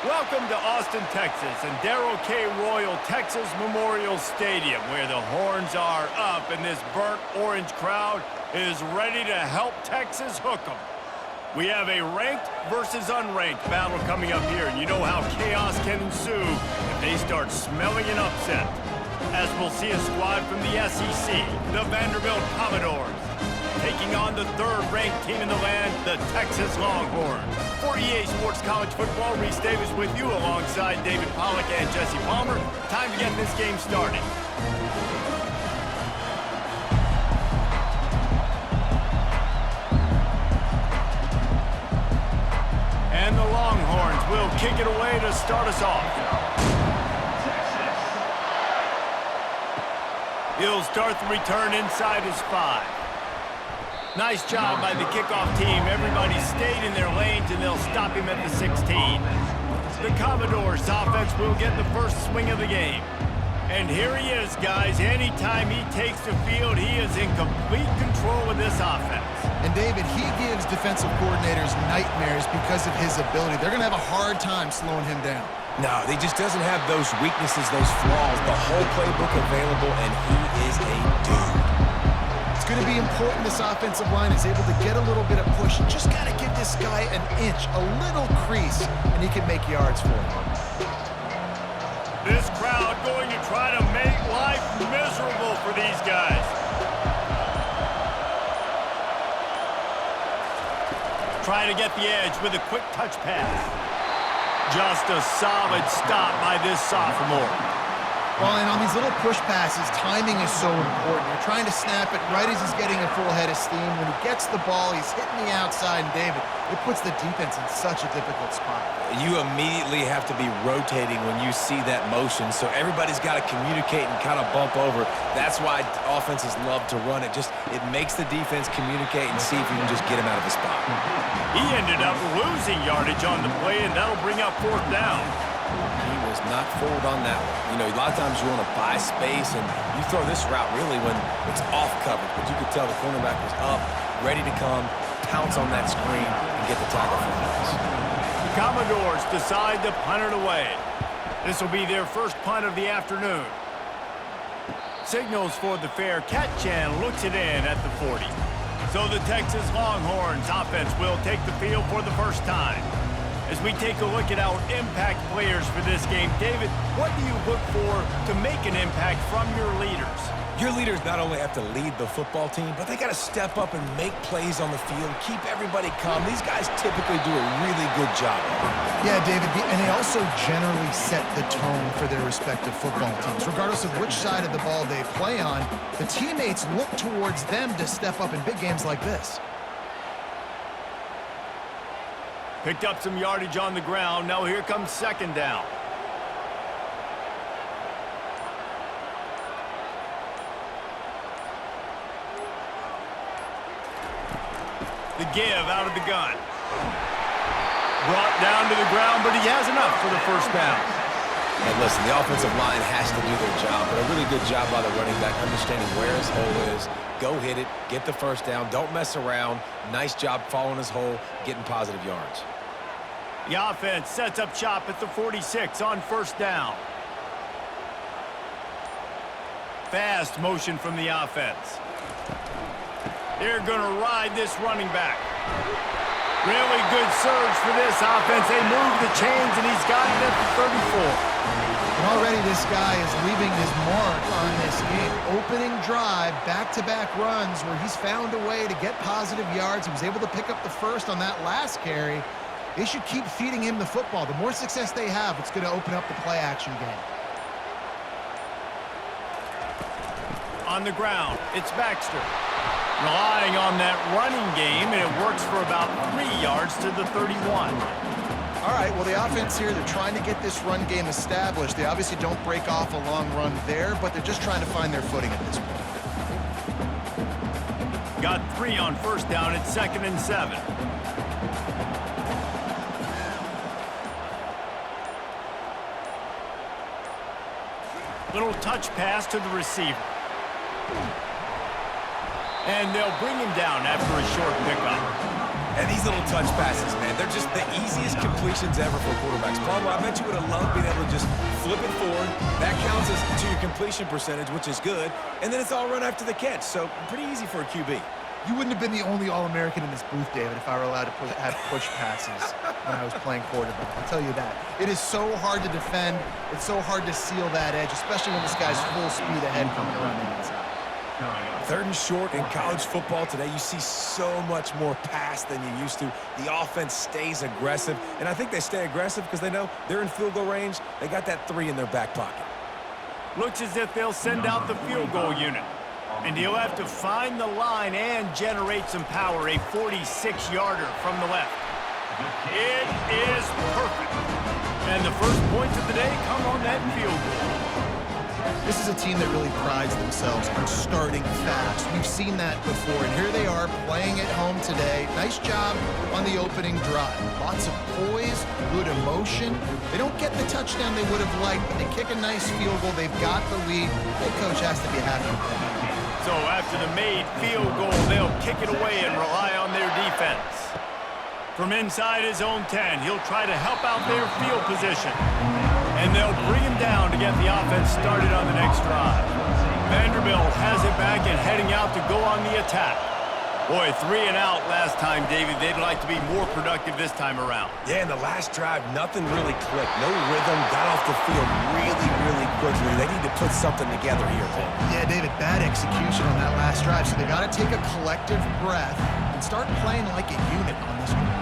Welcome to Austin, Texas, and Darrell K. Royal Texas Memorial Stadium, where the horns are up and this burnt orange crowd is ready to help Texas hook 'em. We have a ranked versus unranked battle coming up here, and you know how chaos can ensue if they start smelling an upset. As we'll see a squad from the SEC, the Vanderbilt Commodores, taking on the third-ranked team in the land, the Texas Longhorns. For EA Sports College Football, Reese Davis with you alongside David Pollack and Jesse Palmer. Time to get this game started. And the Longhorns will kick it away to start us off. He'll start the return inside his 5. Nice job by the kickoff team. Everybody stayed in their lanes, and they'll stop him at the 16. The Commodores offense will get the first swing of the game. And here he is, guys. Anytime he takes the field, he is in complete control of this offense. And, David, he gives defensive coordinators nightmares because of his ability. They're going to have a hard time slowing him down. No, he just doesn't have those weaknesses, those flaws, the whole playbook available, and he is a dude. It's going to be important this offensive line is able to get a little bit of push. You just got to give this guy an inch, a little crease, and he can make yards for him. This crowd going to try to make life miserable for these guys. Trying to get the edge with a quick touch pass. Just a solid stop by this sophomore. Well, and on these little push passes, timing is so important. You're trying to snap it right as he's getting a full head of steam. When he gets the ball, he's hitting the outside, and David, it puts the defense in such a difficult spot. You immediately have to be rotating when you see that motion, so everybody's got to communicate and kind of bump over. That's why offenses love to run it. It makes the defense communicate and see if you can just get him out of his spot. He ended up losing yardage on the play, and that'll bring up 4th down. He was not fooled on that one. You know, a lot of times you want to buy space, and you throw this route really when it's off coverage, but you could tell the cornerback was up, ready to come, pounce on that screen, and get the tackle for us. The Commodores decide to punt it away. This will be their first punt of the afternoon. Signals for the fair catch and looks it in at the 40. So the Texas Longhorns offense will take the field for the first time. As we take a look at our impact players for this game, David, what do you look for to make an impact from your leaders? Your leaders not only have to lead the football team, but they got to step up and make plays on the field, keep everybody calm. These guys typically do a really good job. Yeah, David, and they also generally set the tone for their respective football teams. Regardless of which side of the ball they play on, the teammates look towards them to step up in big games like this. Picked up some yardage on the ground. Now here comes 2nd down. The give out of the gun. Brought down to the ground, but he has enough for the 1st down. And listen, the offensive line has to do their job, but a really good job by the running back, understanding where his hole is. Go hit it, get the 1st down, don't mess around. Nice job following his hole, getting positive yards. The offense sets up shop at the 46 on 1st down. Fast motion from the offense. They're going to ride this running back. Really good surge for this offense. They move the chains, and he's got it at the 34. And already this guy is leaving his mark on this game. Opening drive, back-to-back runs where he's found a way to get positive yards. He was able to pick up the 1st on that last carry. They should keep feeding him the football. The more success they have, it's going to open up the play-action game. On the ground, it's Baxter. Relying on that running game, and it works for about 3 yards to the 31. All right, well, the offense here, they're trying to get this run game established. They obviously don't break off a long run there, but they're just trying to find their footing at this point. Got 3 on 1st down. It's 2nd and 7. Little touch pass to the receiver. And they'll bring him down after a short pickup. And these little touch passes, man, they're just the easiest completions ever for quarterbacks. Palmer, I bet you would have loved being able to just flip it forward. That counts as to your completion percentage, which is good. And then it's all run after the catch, so pretty easy for a QB. You wouldn't have been the only All-American in this booth, David, if I were allowed to have push passes when I was playing quarterback. I'll tell you that. It is so hard to defend. It's so hard to seal that edge, especially when this guy's full speed ahead coming around the inside. 3rd and short in college football today, you see so much more pass than you used to. The offense stays aggressive, and I think they stay aggressive because they know they're in field goal range. They got that 3 in their back pocket. Looks as if they'll send out the field goal unit. And he'll have to find the line and generate some power, a 46-yarder from the left. It is perfect. And the first points of the day come on that field goal. This is a team that really prides themselves on starting fast. We've seen that before, and here they are playing at home today. Nice job on the opening drive. Lots of poise, good emotion. They don't get the touchdown they would have liked, but they kick a nice field goal. They've got the lead. The coach has to be happy with that. So after the made field goal, they'll kick it away and rely on their defense. From inside his own 10, he'll try to help out their field position. And they'll bring him down to get the offense started on the next drive. Vanderbilt has it back and heading out to go on the attack. Boy, 3 and out last time, David. They'd like to be more productive this time around. Yeah, in the last drive, nothing really clicked. No rhythm, got off the field really, really quickly. They need to put something together here, Paul. Yeah, David, bad execution on that last drive, so they got to take a collective breath and start playing like a unit on this drive.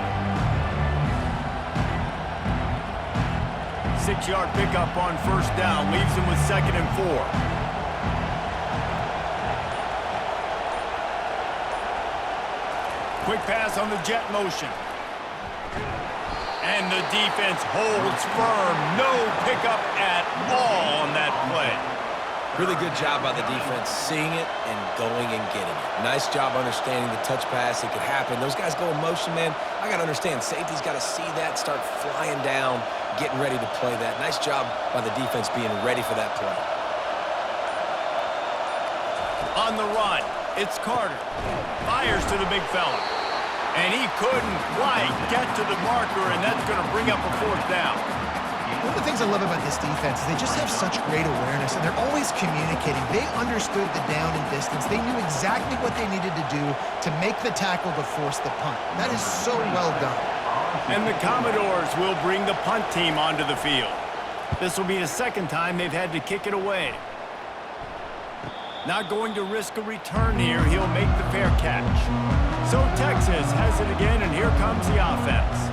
6-yard pickup on 1st down, leaves him with 2nd and 4. Quick pass on the jet motion. And the defense holds firm. No pickup at all on that play. Really good job by the defense, seeing it and going and getting it. Nice job understanding the touch pass. It could happen. Those guys go in motion, man. I got to understand, safety's got to see that, start flying down, getting ready to play that. Nice job by the defense being ready for that play. On the run, it's Carter. Fires to the big fella. And he couldn't quite get to the marker, and that's going to bring up a 4th down. One of the things I love about this defense is they just have such great awareness, and they're always communicating. They understood the down and distance. They knew exactly what they needed to do to make the tackle to force the punt. That is so well done. And the Commodores will bring the punt team onto the field. This will be the 2nd time they've had to kick it away. Not going to risk a return here. He'll make the fair catch. So Texas has it again, and here comes the offense.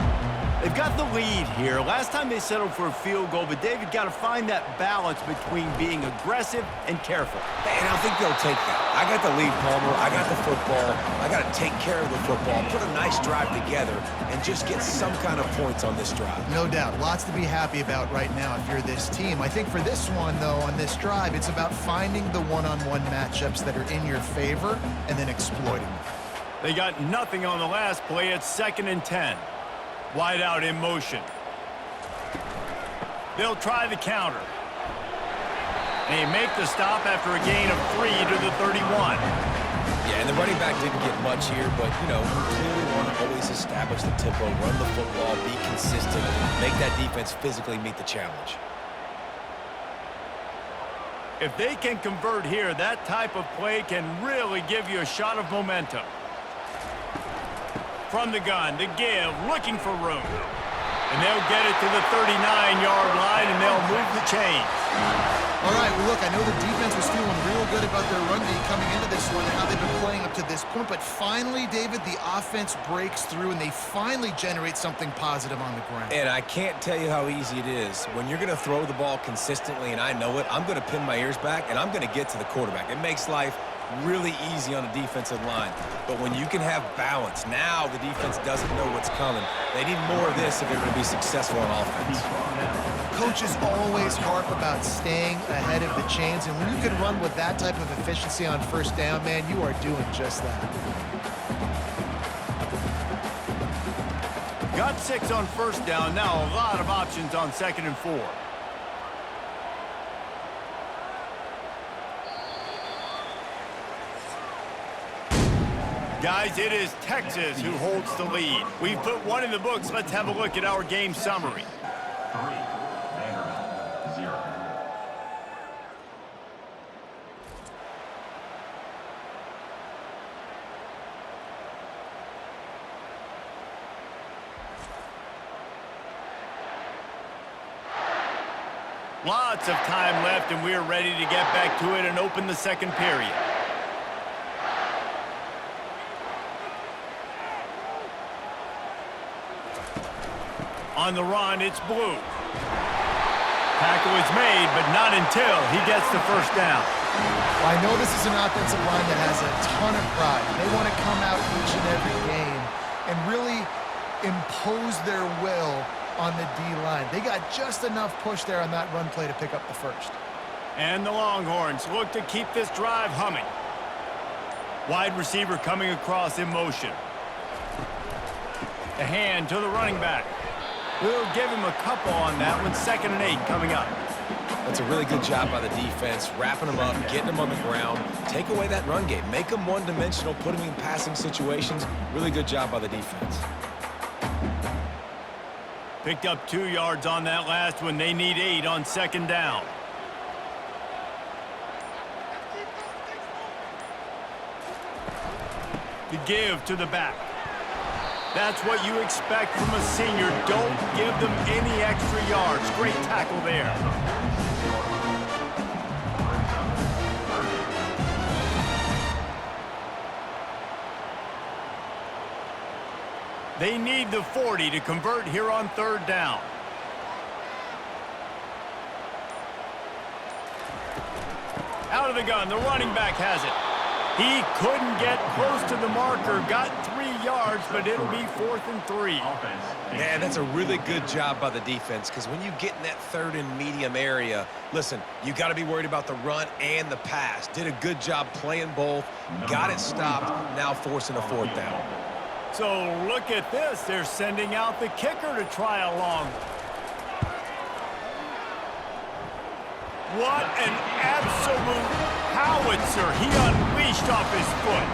They've got the lead here. Last time they settled for a field goal, but David got to find that balance between being aggressive and careful. And I think they'll take that. I got the lead, Palmer. I got the football. I got to take care of the football, put a nice drive together, and just get some kind of points on this drive. No doubt. Lots to be happy about right now if you're this team. I think for this one, though, on this drive, it's about finding the one-on-one matchups that are in your favor and then exploiting them. They got nothing on the last play. It's 2nd and 10. Wide out in motion. They'll try the counter. They make the stop after a gain of 3 to the 31. Yeah, and the running back didn't get much here, but, you know, clearly want to always establish the tempo, run the football, be consistent, make that defense physically meet the challenge. If they can convert here, that type of play can really give you a shot of momentum. From the gun, the give, looking for room. And they'll get it to the 39-yard line, and they'll move the chains. All right, well, look, I know the defense was feeling real good about their run game coming into this one and how they've been playing up to this point, but finally, David, the offense breaks through, and they finally generate something positive on the ground. And I can't tell you how easy it is. When you're going to throw the ball consistently, and I know it, I'm going to pin my ears back, and I'm going to get to the quarterback. It makes life really easy on the defensive line. But when you can have balance, now the defense doesn't know what's coming. They need more of this if they're going to be successful on offense. Coaches always harp about staying ahead of the chains, and when you can run with that type of efficiency on 1st down, man, you are doing just that. Got 6 on 1st down. Now a lot of options on 2nd and 4. Guys, it is Texas who holds the lead. We've put one in the books. Let's have a look at our game summary. 3, Vanderbilt, 0. Lots of time left, and we're ready to get back to it and open the second period. On the run, it's Blue. Tackle is made, but not until he gets the first down. Well, I know this is an offensive line that has a ton of pride. They want to come out each and every game and really impose their will on the D-line. They got just enough push there on that run play to pick up the first. And the Longhorns look to keep this drive humming. Wide receiver coming across in motion. The hand to the running back. We'll give him a couple on that one. 2nd and 8 coming up. That's a really good job by the defense, wrapping them up, getting them on the ground. Take away that run game. Make them one-dimensional, put them in passing situations. Really good job by the defense. Picked up 2 yards on that last one. They need 8 on 2nd down. The give to the back. That's what you expect from a senior. Don't give them any extra yards. Great tackle there. They need the 40 to convert here on 3rd down. Out of the gun, the running back has it. He couldn't get close to the marker, got 3 yards, but it'll be 4th and 3. Man, that's a really good job by the defense, because when you get in that 3rd and medium area, listen, you got to be worried about the run and the pass. Did a good job playing both, got it stopped, now forcing a 4th down. So look at this. They're sending out the kicker to try a long. What an absolute howitzer he unleashed off his foot.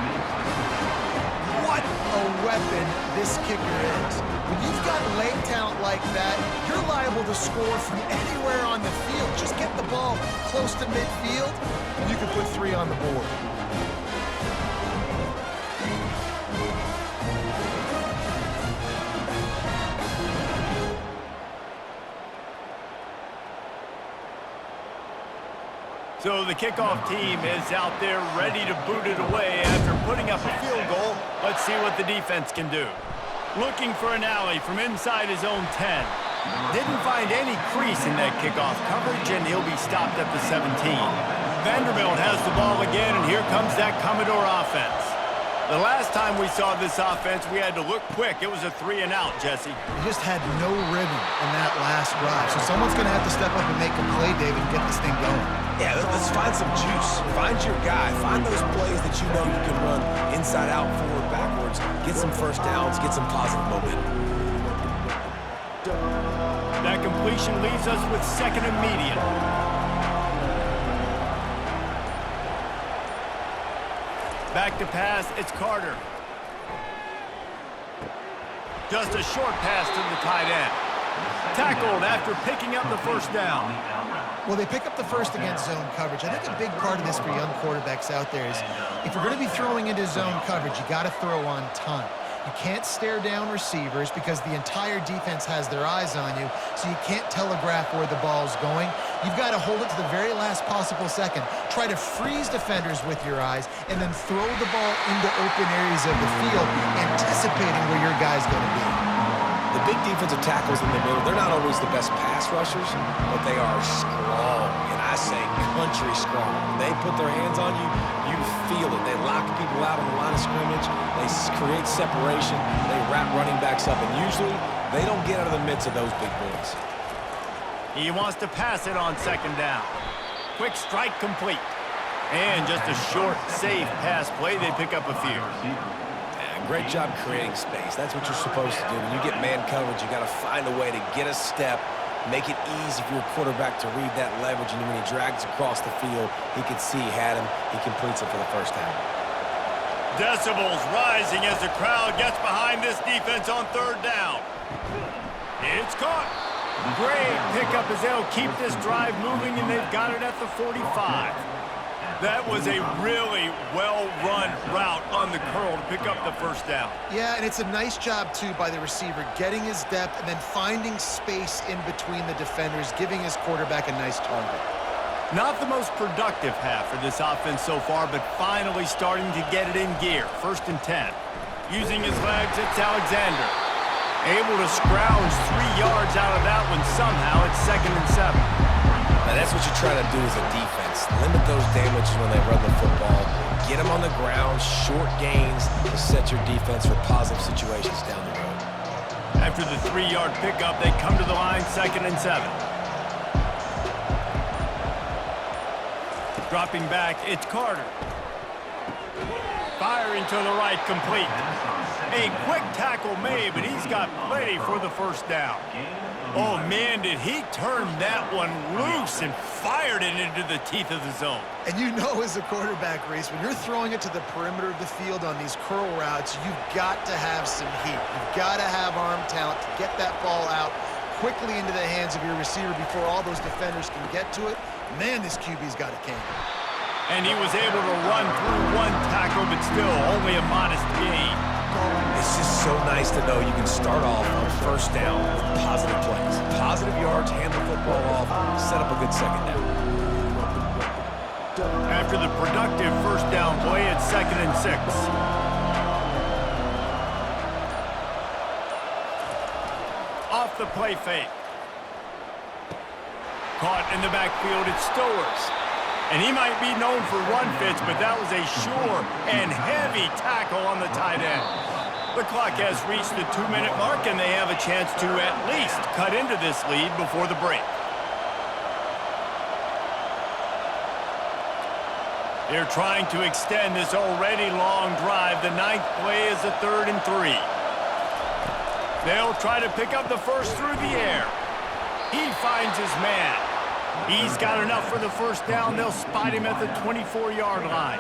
What a weapon this kicker is. When you've got leg talent like that, you're liable to score from anywhere on the field. Just get the ball close to midfield, and you can put 3 on the board. So the kickoff team is out there ready to boot it away after putting up a field goal. Let's see what the defense can do. Looking for an alley from inside his own 10. Didn't find any crease in that kickoff coverage, and he'll be stopped at the 17. Vanderbilt has the ball again, and here comes that Commodore offense. The last time we saw this offense, we had to look quick. It was a 3 and out, Jesse. He just had no rhythm in that last drive. So someone's going to have to step up and make a play, David, and get this thing going. Yeah, let's find some juice. Find your guy. Find those plays that you know you can run inside out, forward, backwards. Get some first downs. Get some positive momentum. That completion leaves us with 2nd and medium. Back to pass, it's Carter. Just a short pass to the tight end. Tackled after picking up the 1st down. Well, they pick up the first against zone coverage. I think a big part of this for young quarterbacks out there is if you're going to be throwing into zone coverage, you got to throw on time. You can't stare down receivers because the entire defense has their eyes on you, so you can't telegraph where the ball's going. You've got to hold it to the very last possible second. Try to freeze defenders with your eyes, and then throw the ball into open areas of the field, anticipating where your guy's going to be. The big defensive tackles in the middle, they're not always the best pass rushers, but they are strong, and I say country strong. When they put their hands on you, you feel it. They lock people out on the line of scrimmage. They create separation. They wrap running backs up, and usually they don't get out of the midst of those big boys. He wants to pass it on 2nd down. Quick strike complete. And just a short, safe pass play. They pick up a few. Great job creating space. That's what you're supposed to do. When you get man coverage, you got to find a way to get a step, make it easy for your quarterback to read that leverage, and when he drags across the field, he can see he had him. He completes it for the 1st down. Decibels rising as the crowd gets behind this defense on third down. It's caught. Great pickup as they'll keep this drive moving, and they've got it at the 45. That was a really well-run route on the curl to pick up the first down. Yeah, and it's a nice job, too, by the receiver, getting his depth and then finding space in between the defenders, giving his quarterback a nice target. Not the most productive half for this offense so far, but finally starting to get it in gear. 1st and 10. Using his legs, it's Alexander. Able to scrounge 3 yards out of that one somehow. It's 2nd and 7. Now that's what you try to do as a defense. Limit those damages when they run the football. Get them on the ground, short gains to set your defense for positive situations down the road. After the 3-yard pickup, they come to the line, 2nd and 7. Dropping back, it's Carter. Firing to the right, complete. A quick tackle made, but he's got plenty for the first down. Oh, man, did he turn that one loose and fired it into the teeth of the zone. And you know, as a quarterback, Reese, when you're throwing it to the perimeter of the field on these curl routes, you've got to have some heat. You've got to have arm talent to get that ball out quickly into the hands of your receiver before all those defenders can get to it. Man, this QB's got a cannon. And he was able to run through one tackle, but still only a modest gain. It's just so nice to know you can start off on 1st down with positive plays. Positive yards, hand the football off, set up a good 2nd down. After the productive 1st down play, it's 2nd and 6. Off the play fake. Caught in the backfield, it's Stowers. And he might be known for run fits, but that was a sure and heavy tackle on the tight end. The clock has reached the 2-minute mark, and they have a chance to at least cut into this lead before the break. They're trying to extend this already long drive. The 9th play is a 3rd and 3. They'll try to pick up the first through the air. He finds his man. He's got enough for the first down. They'll spot him at the 24-yard line.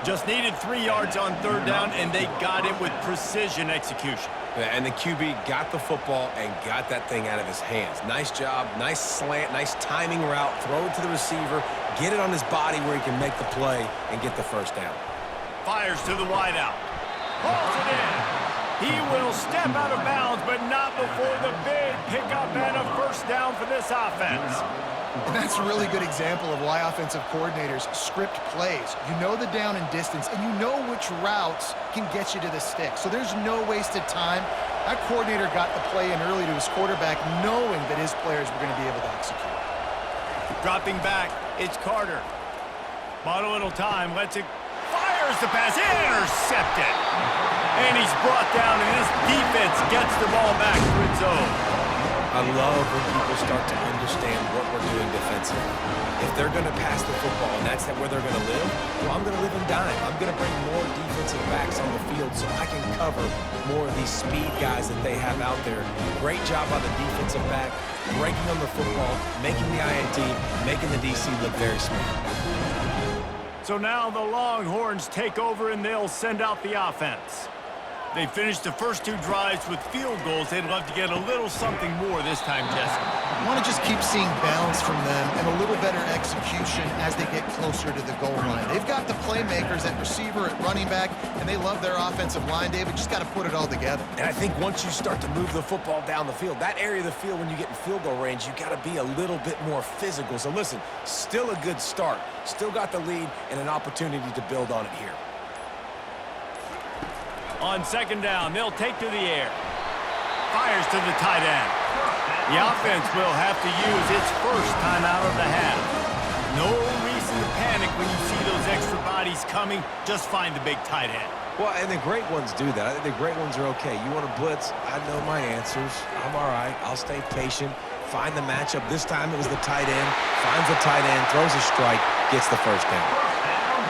Just needed 3 yards on 3rd down, and they got it with precision execution. Yeah, and the QB got the football and got that thing out of his hands. Nice job, nice slant, nice timing route. Throw it to the receiver, get it on his body where he can make the play and get the first down. Fires to the wideout. Pulls it in. He will step out of bounds, but not before the big pickup and a first down for this offense. And that's a really good example of why offensive coordinators script plays. You know the down and distance, and you know which routes can get you to the stick. So there's no wasted time. That coordinator got the play in early to his quarterback, knowing that his players were going to be able to execute. Dropping back, it's Carter. Bought a little time, lets it, fires the pass, intercepted. And he's brought down, and this defense gets the ball back to its own. I love when people start to understand what we're doing defensively. If they're going to pass the football and that's where they're going to live, well, I'm going to live in dime. I'm going to bring more defensive backs on the field so I can cover more of these speed guys that they have out there. Great job by the defensive back, breaking on the football, making the INT, making the DC look very smart. So now the Longhorns take over and they'll send out the offense. They finished the first 2 drives with field goals. They'd love to get a little something more this time, Jesse. I want to just keep seeing balance from them and a little better execution as they get closer to the goal line. They've got the playmakers at receiver, at running back, and they love their offensive line, David. Just got to put it all together. And I think once you start to move the football down the field, that area of the field when you get in field goal range, you got to be a little bit more physical. So listen, still a good start. Still got the lead and an opportunity to build on it here. On 2nd down, they'll take to the air. Fires to the tight end. The offense will have to use its first time out of the half. No reason to panic when you see those extra bodies coming. Just find the big tight end. Well, and the great ones do that. I think the great ones are okay. You want to blitz? I know my answers. I'm all right. I'll stay patient. Find the matchup. This time it was the tight end. Finds the tight end, throws a strike, gets the first down.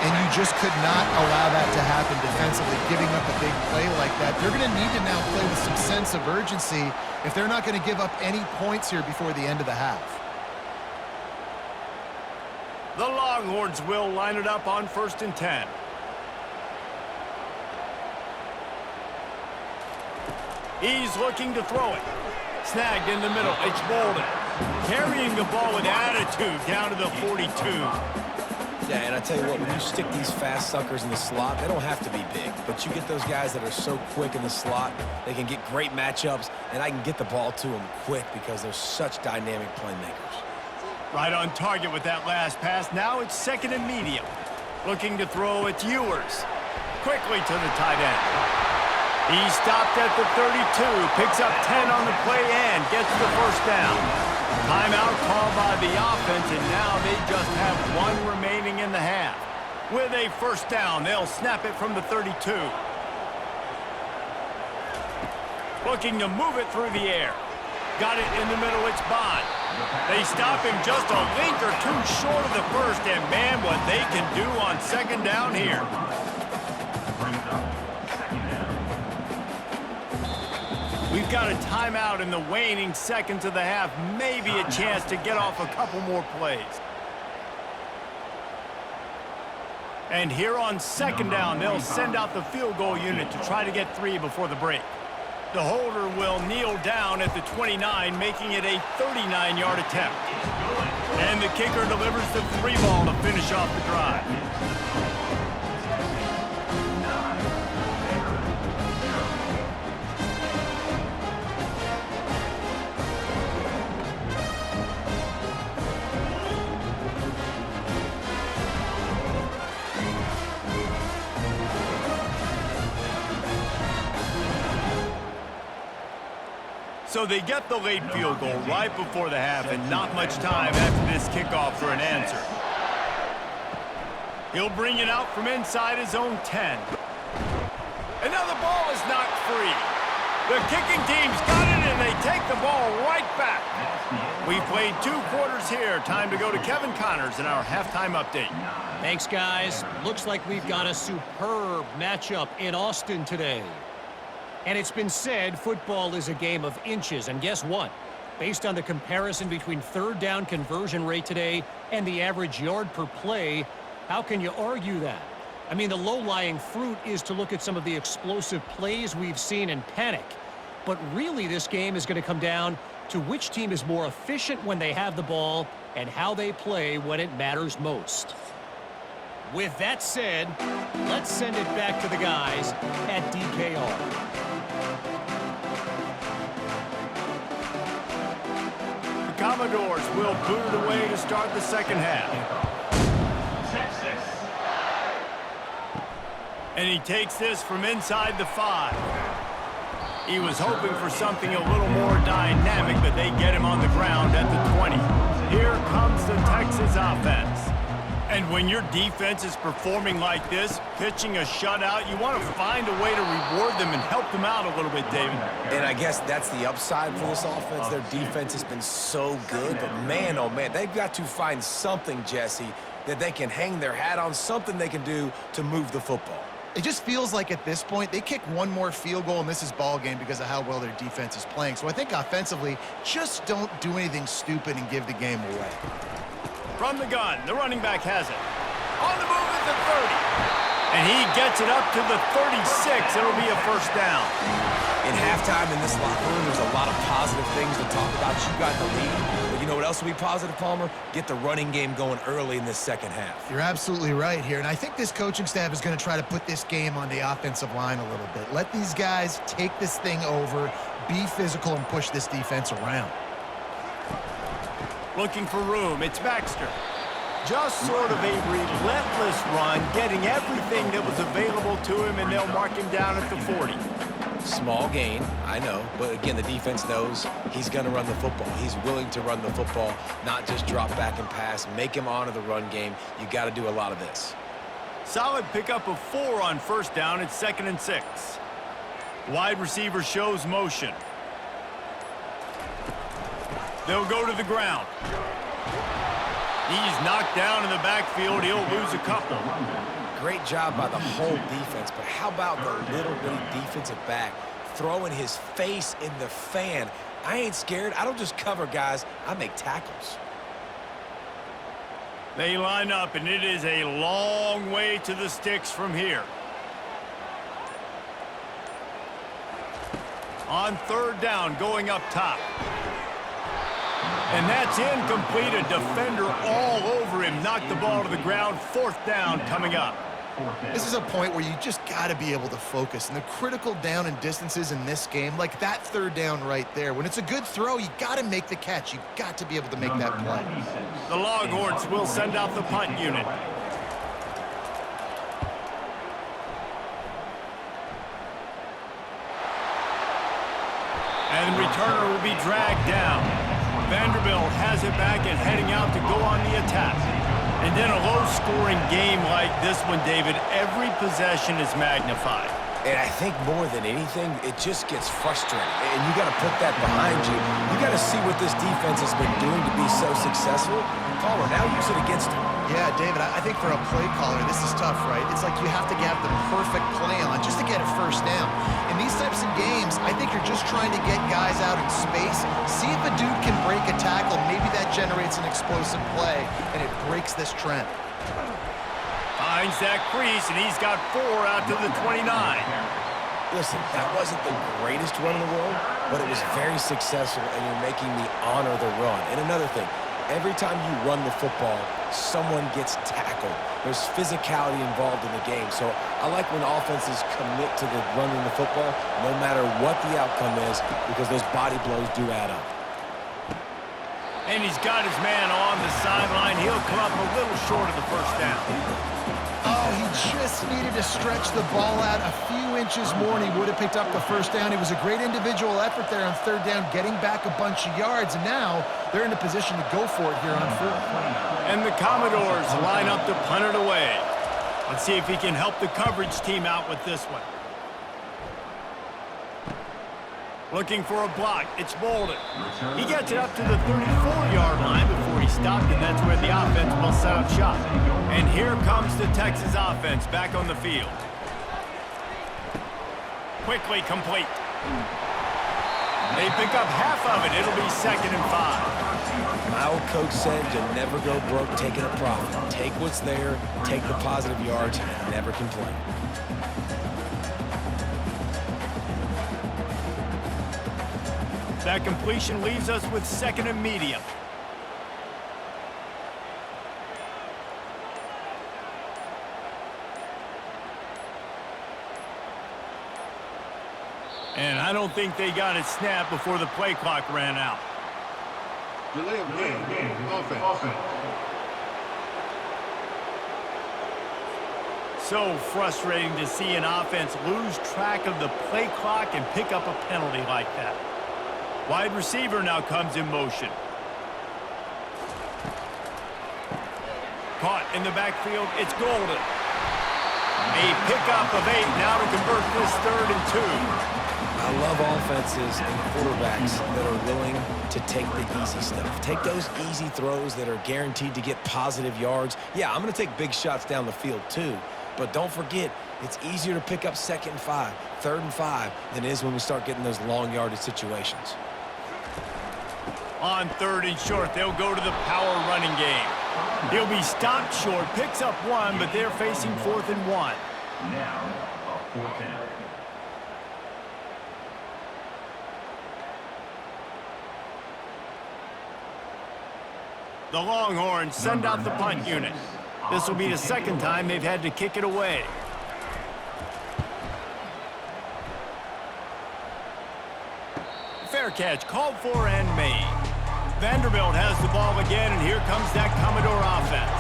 And you just could not allow that to happen defensively, giving up a big play like that. They're going to need to now play with some sense of urgency if they're not going to give up any points here before the end of the half. The Longhorns will line it up on 1st and 10. He's looking to throw it. Snagged in the middle. It's Bolden. Carrying the ball with attitude down to the 42. Yeah, and I tell you what, when you stick these fast suckers in the slot, they don't have to be big. But you get those guys that are so quick in the slot, they can get great matchups, and I can get the ball to them quick because they're such dynamic playmakers. Right on target with that last pass. Now it's second and medium. Looking to throw, it's Ewers. Quickly to the tight end. He stopped at the 32, picks up 10 on the play and gets the first down. Timeout called by the offense, and now they just have one remaining in the half. With a first down, they'll snap it from the 32. Looking to move it through the air. Got it in the middle, it's Bond. They stop him just a link or two short of the first, and man, what they can do on second down here. We've got a timeout in the waning seconds of the half. Maybe a chance to get off a couple more plays. And here on second down, they'll send out the field goal unit to try to get 3 before the break. The holder will kneel down at the 29, making it a 39-yard attempt. And the kicker delivers the 3 ball to finish off the drive. So they get the late field goal right before the half, and not much time after this kickoff for an answer. He'll bring it out from inside his own 10. And now the ball is knocked free. The kicking team's got it, and they take the ball right back. We've played 2 quarters here. Time to go to Kevin Connors in our halftime update. Thanks, guys. Looks like we've got a superb matchup in Austin today. And it's been said football is a game of inches, and guess what? Based on the comparison between third down conversion rate today and the average yard per play, how can you argue that? I mean, the low-lying fruit is to look at some of the explosive plays we've seen and panic. But really, this game is going to come down to which team is more efficient when they have the ball and how they play when it matters most. With that said, let's send it back to the guys at DKR. The Commodores will boot it away to start the second half. And he takes this from inside the 5. He was hoping for something a little more dynamic, but they get him on the ground at the 20. Here comes the Texas offense. And when your defense is performing like this, pitching a shutout, you want to find a way to reward them and help them out a little bit, David. And I guess that's the upside for this offense. Their defense has been so good, but man, oh man, they've got to find something, Jesse, that they can hang their hat on, something they can do to move the football. It just feels like at this point, they kick one more field goal and this is ball game because of how well their defense is playing. So I think offensively, just don't do anything stupid and give the game away. From the gun, the running back has it. On the move at the 30. And he gets it up to the 36. It'll be a first down. In halftime in this locker room, there's a lot of positive things to talk about. You got the lead. But you know what else will be positive, Palmer? Get the running game going early in this second half. You're absolutely right here. And I think this coaching staff is going to try to put this game on the offensive line a little bit. Let these guys take this thing over, be physical, and push this defense around. Looking for room, it's Baxter. Just sort of a relentless run, getting everything that was available to him, and they'll mark him down at the 40. Small gain, I know, but again, the defense knows he's going to run the football. He's willing to run the football, not just drop back and pass, make him honor the run game. You got to do a lot of this. Solid pickup of 4 on first down. It's 2nd and 6. Wide receiver shows motion. They'll go to the ground. He's knocked down in the backfield. He'll lose a couple. Great job by the whole defense, but how about the little bitty defensive back throwing his face in the fan? I ain't scared. I don't just cover guys. I make tackles. They line up, and it is a long way to the sticks from here. On third down, going up top. And that's incomplete. A defender all over him. Knocked the ball to the ground. Fourth down coming up. This is a point where you just got to be able to focus. And the critical down and distances in this game, like that third down right there, when it's a good throw, you got to make the catch. You got to be able to make that play. The Longhorns will send out the punt unit. And the returner will be dragged down. Vanderbilt has it back and heading out to go on the attack. And in a low-scoring game like this one, David, every possession is magnified. And I think more than anything, it just gets frustrating. And you got to put that behind you. You got to see what this defense has been doing to be so successful. Caller, now use it against him. Yeah, David, I think for a play caller, this is tough, right? It's like you have to have the perfect play on just to get a first down. In these types of games, I think you're just trying to get guys out in space, see if a dude can break a tackle. Maybe that generates an explosive play, and it breaks this trend. Finds that crease, and he's got 4 out to the 29. Listen, that wasn't the greatest run in the world, but it was very successful, and you're making me honor the run. And another thing, every time you run the football, someone gets tackled. There's physicality involved in the game. So I like when offenses commit to the running the football, no matter what the outcome is, because those body blows do add up. And he's got his man on the sideline. He'll come up a little short of the first down. Oh, he just needed to stretch the ball out a few inches more, and he would have picked up the first down. It was a great individual effort there on third down, getting back a bunch of yards, and now they're in a position to go for it here on fourth. And the Commodores line up to punt it away. Let's see if he can help the coverage team out with this one. Looking for a block. It's Bolden. He gets it up to the 34-yard line before he stopped, and that's where the offense will set up shop. And here comes the Texas offense back on the field. Quickly complete. They pick up half of it. It'll be 2nd and 5. My old coach said you'll never go broke taking a profit. Take what's there, take the positive yards, and never complain. That completion leaves us with 2nd and medium. And I don't think they got it snapped before the play clock ran out. Delay of game. Offense. So frustrating to see an offense lose track of the play clock and pick up a penalty like that. Wide receiver now comes in motion. Caught in the backfield. It's Golden. A pickup of 8 now to convert this 3rd and 2. I love offenses and quarterbacks that are willing to take the easy stuff. Take those easy throws that are guaranteed to get positive yards. Yeah, I'm going to take big shots down the field too. But don't forget, it's easier to pick up 2nd and 5, 3rd and 5 than it is when we start getting those long yardage situations. On 3rd and short, they'll go to the power running game. He'll be stopped short, picks up 1, but they're facing 4th and 1. Now, a 4th down. The Longhorns send out the punt unit. This will be the 2nd time they've had to kick it away. Fair catch, called for and made. Vanderbilt has the ball again, and here comes that Commodore offense.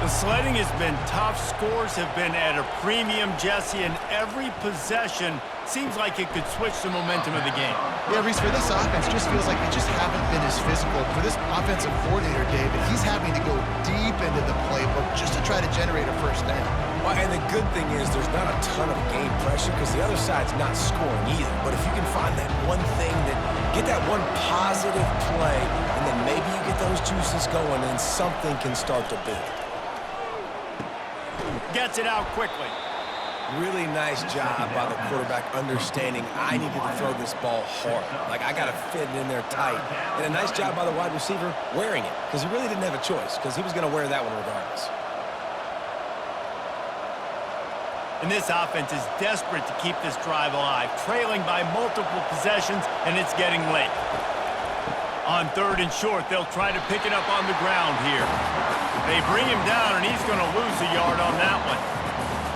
The sledding has been tough. Scores have been at a premium, Jesse, and every possession seems like it could switch the momentum of the game. Yeah, Reese, for this offense, just feels like they just haven't been as physical. For this offensive coordinator, David, he's having to go deep into the playbook just to try to generate a first down. Well, and the good thing is there's not a ton of game pressure because the other side's not scoring either. But if you can find that one thing, get that one positive play, and then maybe you get those juices going and something can start to build. Gets it out quickly. Really nice job by the quarterback understanding I needed to throw this ball hard. Like, I got to fit it in there tight. And a nice job by the wide receiver wearing it because he really didn't have a choice because he was going to wear that one regardless. And this offense is desperate to keep this drive alive, trailing by multiple possessions, and it's getting late. On 3rd and short, they'll try to pick it up on the ground here. They bring him down, and he's going to lose a yard on that one.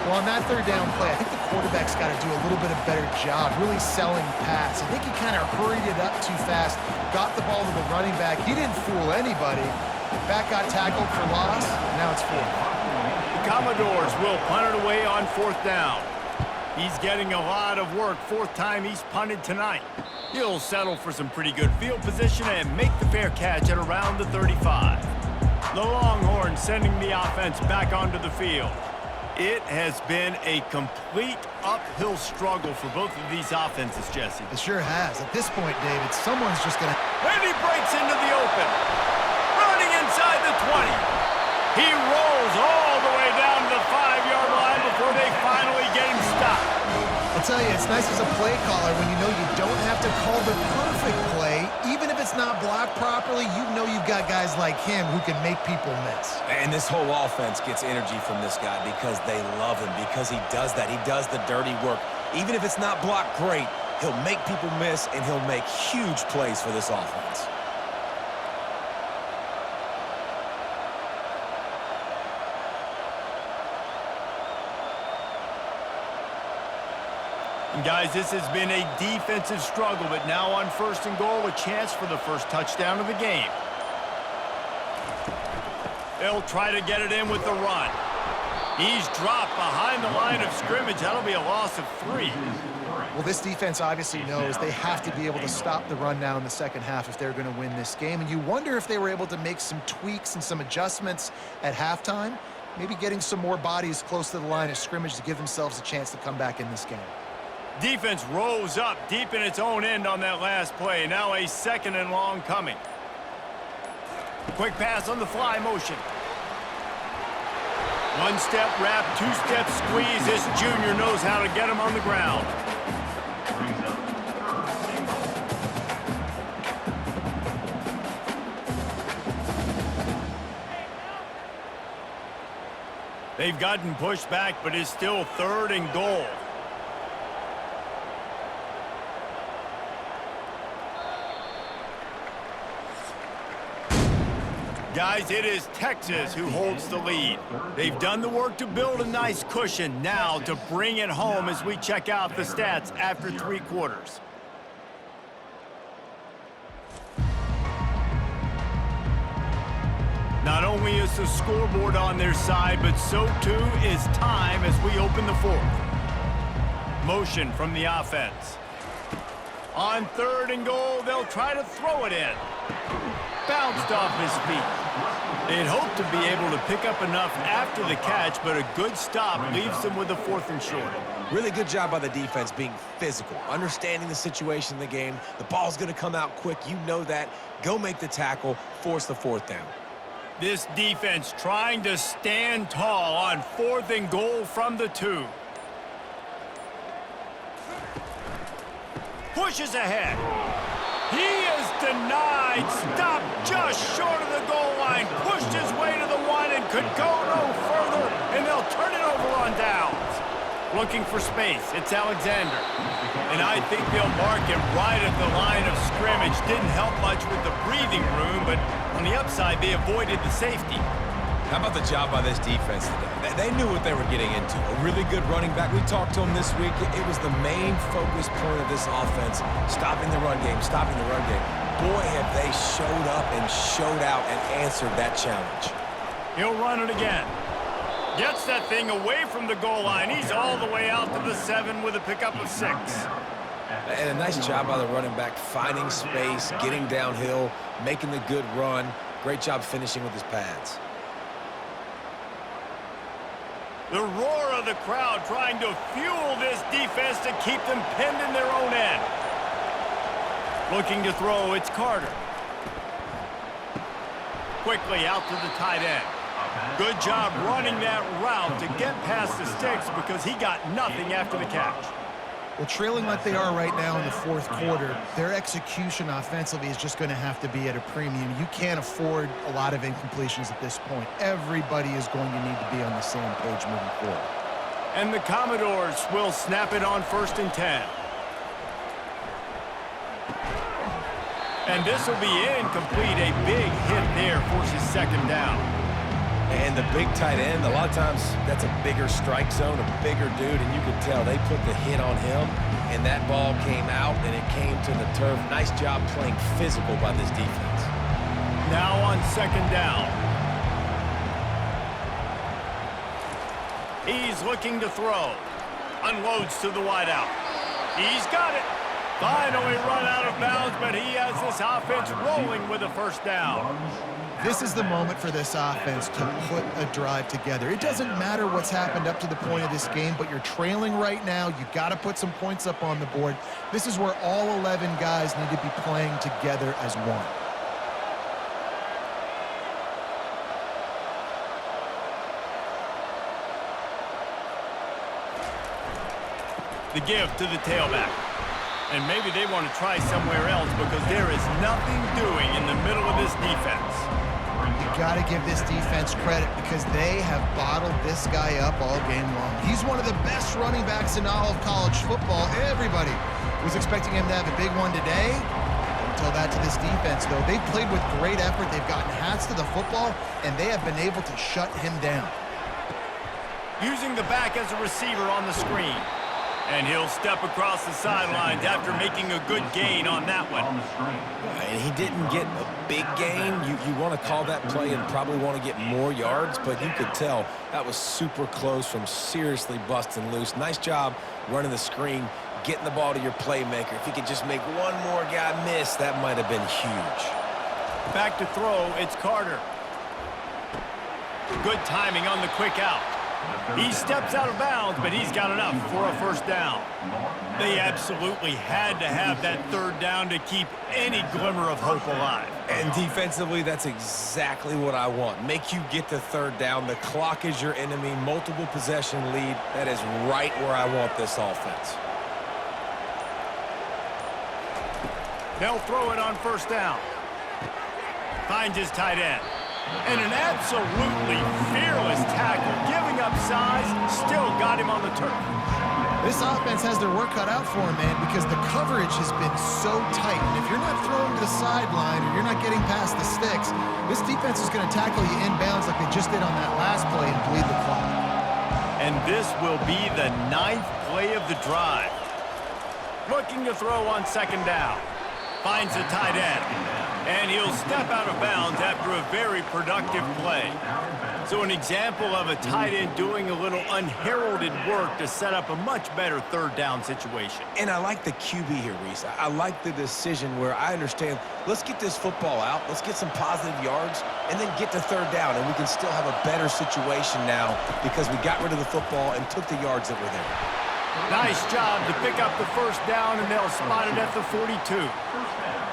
Well, on that 3rd down play, I think the quarterback's got to do a little bit of better job really selling pass. I think he kind of hurried it up too fast, got the ball to the running back. He didn't fool anybody. Back got tackled for loss. Now it's 4th. The Commodores will punt it away on 4th down. He's getting a lot of work. 4th time he's punted tonight. He'll settle for some pretty good field position and make the fair catch at around the 35. The Longhorns sending the offense back onto the field. It has been a complete uphill struggle for both of these offenses, Jesse. It sure has. At this point, David, someone's just going to... And he breaks into the open. Running inside the 20. He rolls all the way down to the 5-yard line before they finally get him stopped. I'll tell you, it's nice as a play caller when you know you don't have to call the perfect play. Even if it's not blocked properly, you know you've got guys like him who can make people miss. And this whole offense gets energy from this guy because they love him, because he does that. He does the dirty work. Even if it's not blocked great, he'll make people miss, and he'll make huge plays for this offense. And guys, this has been a defensive struggle, but now on 1st and goal, a chance for the first touchdown of the game. They'll try to get it in with the run. He's dropped behind the line of scrimmage. That'll be a loss of 3. Well, this defense obviously knows they have to be able to stop the run now in the second half if they're going to win this game. And you wonder if they were able to make some tweaks and some adjustments at halftime, maybe getting some more bodies close to the line of scrimmage to give themselves a chance to come back in this game. Defense rose up deep in its own end on that last play. Now a 2nd and long coming. Quick pass on the fly motion. 1-step wrap, 2-step squeeze. This junior knows how to get him on the ground. They've gotten pushed back, but it's still 3rd and goal. Guys, it is Texas who holds the lead. They've done the work to build a nice cushion. Now to bring it home as we check out the stats after 3 quarters. Not only is the scoreboard on their side, but so too is time as we open the 4th. Motion from the offense. On 3rd and goal, they'll try to throw it in. Bounced off his feet. They'd hoped to be able to pick up enough after the catch, but a good stop leaves them with a 4th and short. Really good job by the defense being physical, understanding the situation in the game. The ball's going to come out quick. You know that. Go make the tackle, force the 4th down. This defense trying to stand tall on 4th and goal from the 2. Pushes ahead. He is denied. Stopped just short of the goal line. Pushed his way to the 1 and could go no further, and they'll turn it over on downs. Looking for space. It's Alexander. And I think they'll mark him right at the line of scrimmage. Didn't help much with the breathing room, but on the upside, they avoided the safety. How about the job by this defense today? They knew what they were getting into. A really good running back. We talked to him this week. It was the main focus point of this offense, stopping the run game, stopping the run game. Boy, have they showed up and showed out and answered that challenge. He'll run it again. Gets that thing away from the goal line. He's all the way out to the 7 with a pickup of 6. And a nice job by the running back, finding space, getting downhill, making the good run. Great job finishing with his pads. The roar of the crowd trying to fuel this defense to keep them pinned in their own end. Looking to throw, it's Carter. Quickly out to the tight end. Good job running that route to get past the sticks because he got nothing after the catch. Well, trailing like they are right now in the 4th quarter, their execution offensively is just going to have to be at a premium. You can't afford a lot of incompletions at this point. Everybody is going to need to be on the same page moving forward. And the Commodores will snap it on 1st and 10. And this will be incomplete. A big hit there forces 2nd down. And the big tight end, a lot of times that's a bigger strike zone, a bigger dude, and you could tell they put the hit on him, and that ball came out, and it came to the turf. Nice job playing physical by this defense. Now on 2nd down. He's looking to throw. Unloads to the wideout. He's got it. Finally run out of bounds, but he has this offense rolling with a 1st down. This is the moment for this offense to put a drive together. It doesn't matter what's happened up to the point of this game, but you're trailing right now. You got to put some points up on the board. This is where all 11 guys need to be playing together as one. The give to the tailback. And maybe they want to try somewhere else because there is nothing doing in the middle of this defense. You got to give this defense credit because they have bottled this guy up all game long. He's one of the best running backs in all of college football. Everybody was expecting him to have a big one today. Don't tell that to this defense, though. They've played with great effort. They've gotten hats to the football, and they have been able to shut him down. Using the back as a receiver on the screen. And he'll step across the sidelines after making a good gain on that one. And he didn't get a big gain. You want to call that play and probably want to get more yards, but you could tell that was super close from seriously busting loose. Nice job running the screen, getting the ball to your playmaker. If he could just make one more guy miss, that might have been huge. Back to throw, it's Carter. Good timing on the quick out. He steps out of bounds, but he's got enough for a 1st down. They absolutely had to have that 3rd down to keep any glimmer of hope alive. And defensively, that's exactly what I want. Make you get to 3rd down. The clock is your enemy. Multiple possession lead. That is right where I want this offense. They'll throw it on 1st down. Finds his tight end. And an absolutely fearless tackle, giving up size, still got him on the turf. This offense has their work cut out for him, man, because the coverage has been so tight. And if you're not throwing to the sideline or you're not getting past the sticks, this defense is going to tackle you inbounds like they just did on that last play and bleed the clock. And this will be the 9th play of the drive. Looking to throw on 2nd down. Finds the tight end. And he'll step out of bounds after a very productive play. So an example of a tight end doing a little unheralded work to set up a much better 3rd down situation. And I like the QB here, Reese. I like the decision where I understand, let's get this football out, let's get some positive yards, and then get to 3rd down, and we can still have a better situation now because we got rid of the football and took the yards that were there. Nice job to pick up the 1st down, and they'll spot it at the 42.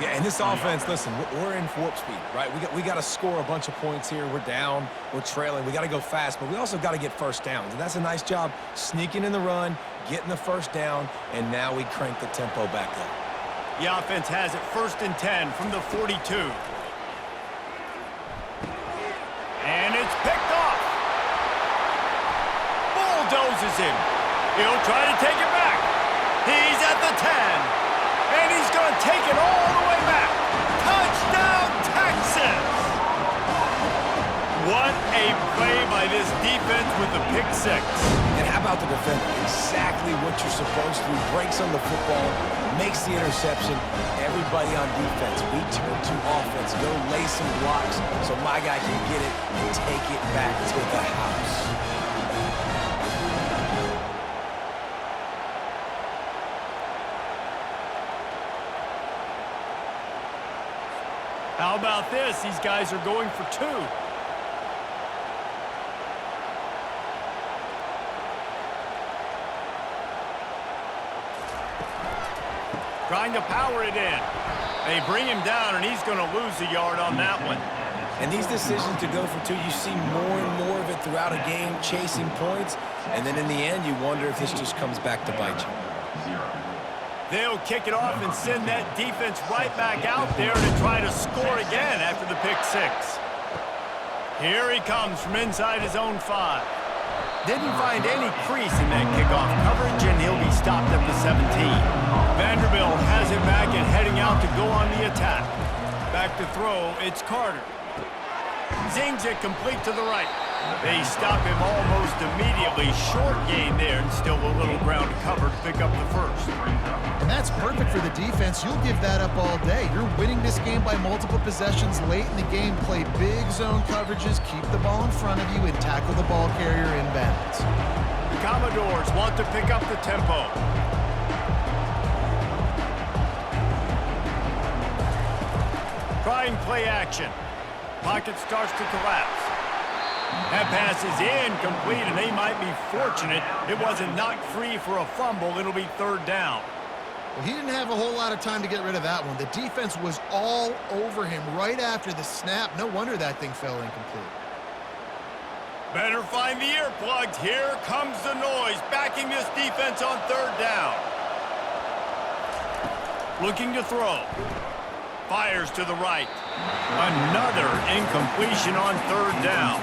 Yeah, and this offense, listen, we're in warp speed, right? We got to score a bunch of points here. We're down, we're trailing. We got to go fast, but we also got to get 1st downs. And that's a nice job sneaking in the run, getting the 1st down, and now we crank the tempo back up. The offense has it 1st and 10 from the 42. And it's picked off. Bulldozes him. He'll try to take it back. He's at the 10. And he's going to take it all the way back. Touchdown, Texas! What a play by this defense with the pick 6. And how about the defender? Exactly what you're supposed to do. Breaks on the football, makes the interception. Everybody on defense, we turn to offense. Go lay some blocks so my guy can get it and take it back to the house. How about this? These guys are going for 2. Trying to power it in. They bring him down, and he's going to lose a yard on that one. And these decisions to go for 2, you see more and more of it throughout a game, chasing points. And then in the end, you wonder if this just comes back to bite you. They'll kick it off and send that defense right back out there to try to score again after the pick 6. Here he comes from inside his own 5. Didn't find any crease in that kickoff coverage, and he'll be stopped at the 17. Vanderbilt has it back and heading out to go on the attack. Back to throw, it's Carter. Zings it complete to the right. They stop him almost immediately. Short gain there, and still a little ground to cover to pick up the first. And that's perfect for the defense. You'll give that up all day. You're winning this game by multiple possessions late in the game. Play big zone coverages, keep the ball in front of you, and tackle the ball carrier inbounds. The Commodores want to pick up the tempo. Trying play action. Pocket starts to collapse. That pass is incomplete, and they might be fortunate it wasn't knocked free for a fumble. It'll be third down. Well, he didn't have a whole lot of time to get rid of that one. The defense was all over him right after the snap. No wonder that thing fell incomplete. Better find the earplugs. Here comes the noise, backing this defense on third down. Looking to throw. Fires to the right. Another incompletion on third down.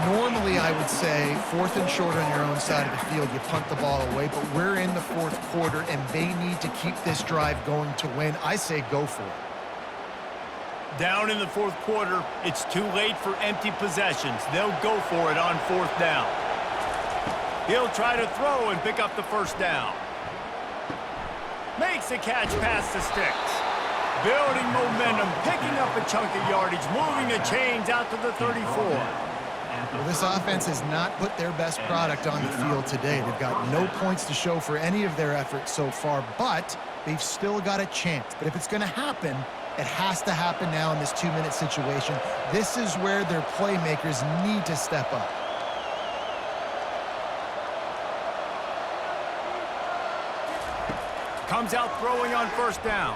Normally, I would say, 4th and short on your own side of the field, you punt the ball away, but we're in the 4th quarter, and they need to keep this drive going to win. I say go for it. Down in the 4th quarter, it's too late for empty possessions. They'll go for it on 4th down. He'll try to throw and pick up the first down. Makes a catch past the sticks. Building momentum, picking up a chunk of yardage, moving the chains out to the 34. Well, this offense has not put their best product on the field today. They've got no points to show for any of their efforts so far, but they've still got a chance. But if it's going to happen, it has to happen now in this 2-minute situation. This is where their playmakers need to step up. Comes out throwing on first down.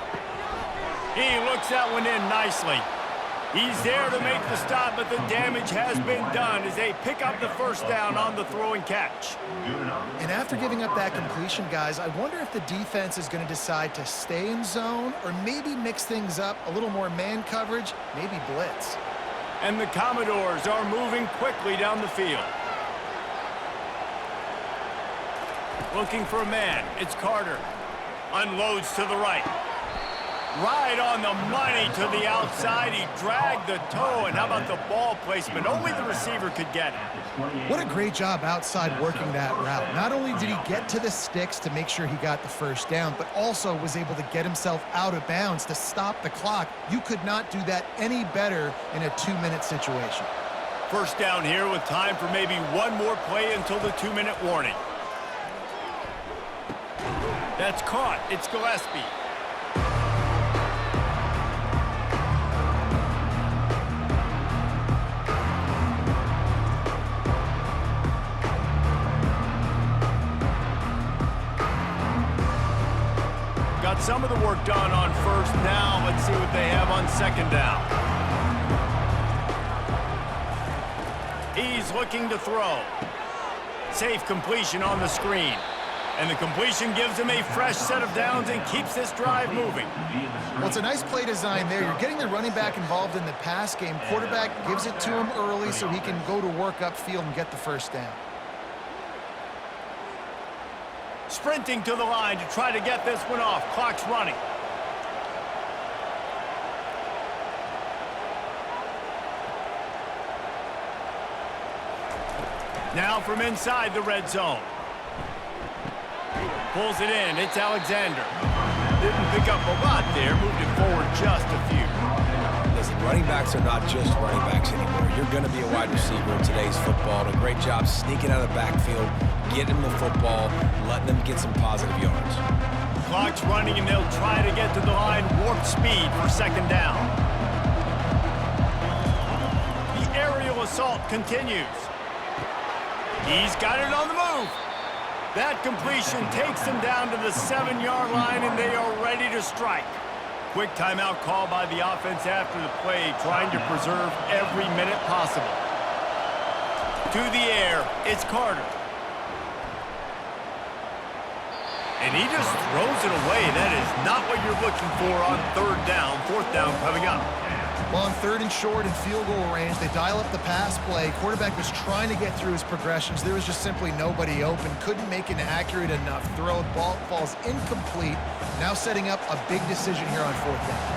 He looks that one in nicely. He's there to make the stop, but the damage has been done as they pick up the first down on the throwing catch. And after giving up that completion, guys, I wonder if the defense is going to decide to stay in zone or maybe mix things up, a little more man coverage, maybe blitz. And the Commodores are moving quickly down the field. Looking for a man. It's Carter. Unloads to the right. Right on the money to the outside. He dragged the toe, and how about the ball placement? Only the receiver could get it. What a great job outside working that route. Not only did he get to the sticks to make sure he got the first down, but also was able to get himself out of bounds to stop the clock. You could not do that any better in a 2-minute situation. First down here with time for maybe one more play until the 2-minute warning. That's caught. It's Gillespie. Got some of the work done on first. Now let's see what they have on second down. He's looking to throw. Safe completion on the screen. And the completion gives him a fresh set of downs and keeps this drive moving. Well, it's a nice play design there. You're getting the running back involved in the pass game. Quarterback gives it to him early so he can go to work upfield and get the first down. Sprinting to the line to try to get this one off. Clock's running. Now from inside the red zone. Pulls it in. It's Alexander. Didn't pick up a lot there. Moved it forward just a few. Listen, running backs are not just running backs anymore. You're going to be a wide receiver in today's football. A great job sneaking out of the backfield, getting them the football, letting them get some positive yards. Clock's running, and they'll try to get to the line. Warp speed for second down. The aerial assault continues. He's got it on the move. That completion takes them down to the 7-yard line, and they are ready to strike. Quick timeout call by the offense after the play, trying to preserve every minute possible. To the air, it's Carter. And he just throws it away. That is not what you're looking for on third down. Fourth down coming up. Well, on 3rd and short and field goal range, they dial up the pass play. Quarterback was trying to get through his progressions. There was just simply nobody open. Couldn't make an accurate enough throw. Ball falls incomplete. Now setting up a big decision here on 4th down.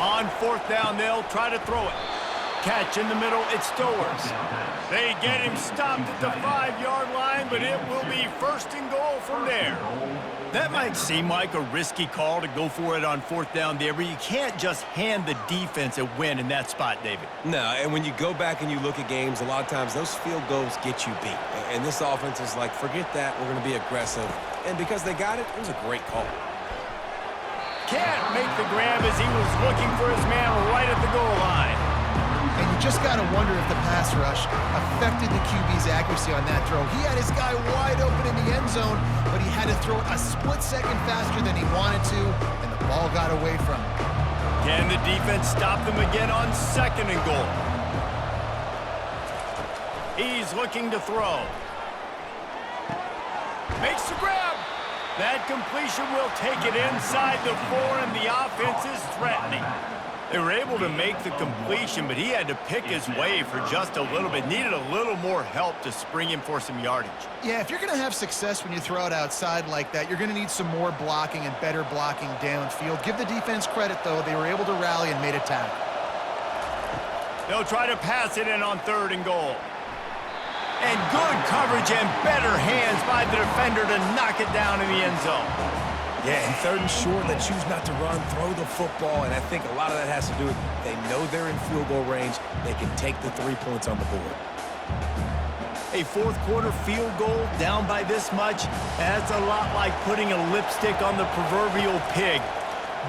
On 4th down, they'll try to throw it. Catch in the middle, it's Stowers. They get him stopped at the 5-yard line, but it will be 1st and goal from there. That might seem like a risky call to go for it on 4th down there, but you can't just hand the defense a win in that spot, David. No, and when you go back and you look at games, a lot of times those field goals get you beat. And this offense is like, forget that, we're going to be aggressive. And because they got it, it was a great call. Can't make the grab as he was looking for his man right at the goal line. And you just got to wonder if the pass rush affected the QB's accuracy on that throw. He had his guy wide open in the end zone, but he had to throw it a split second faster than he wanted to, and the ball got away from him. Can the defense stop them again on 2nd and goal? He's looking to throw. Makes the grab. That completion will take it inside the 4, and the offense is threatening. They were able to make the completion, but he had to pick his way for just a little bit. Needed a little more help to spring him for some yardage. Yeah, if you're going to have success when you throw it outside like that, you're going to need some more blocking and better blocking downfield. Give the defense credit, though. They were able to rally and made a tackle. They'll try to pass it in on 3rd and goal. And good coverage and better hands by the defender to knock it down in the end zone. Yeah, and 3rd and short, they choose not to run, throw the football, and I think a lot of that has to do with they know they're in field goal range. They can take the 3 points on the board. A 4th quarter field goal down by this much, that's a lot like putting a lipstick on the proverbial pig.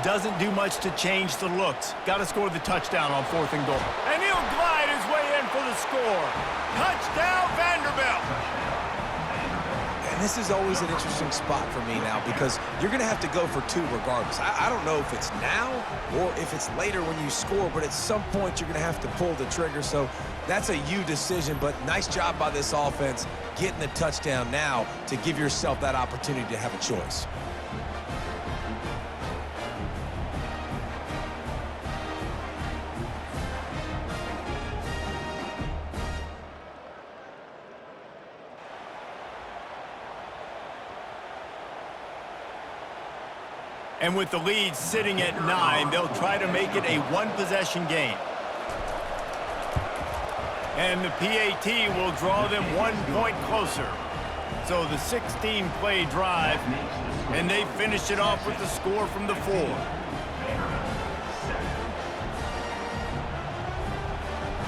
Doesn't do much to change the looks. Got to score the touchdown on 4th and goal. And he'll glide his way in for the score. Touchdown, Vanderbilt. And this is always an interesting spot for me now because you're going to have to go for 2 regardless. I don't know if it's now or if it's later when you score, but at some point you're going to have to pull the trigger. So that's a you decision, but nice job by this offense getting the touchdown now to give yourself that opportunity to have a choice. And with the lead sitting at 9, they'll try to make it a 1-possession game. And the PAT will draw them 1 point closer. So the 16-play drive, and they finish it off with the score from the 4.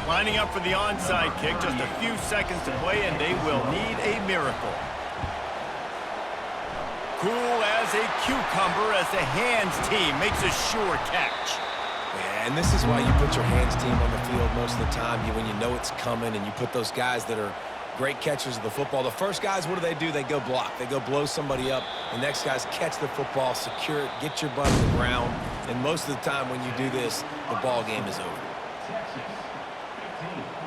Lining up for the onside kick, just a few seconds to play, and they will need a miracle. Cool as a cucumber as the hands team makes a sure catch. Yeah, and this is why you put your hands team on the field most of the time when you know it's coming, and you put those guys that are great catchers of the football. The first guys, what do? They go block. They go blow somebody up. The next guys catch the football, secure it, get your butt on the ground. And most of the time when you do this, the ball game is over. Texas 15.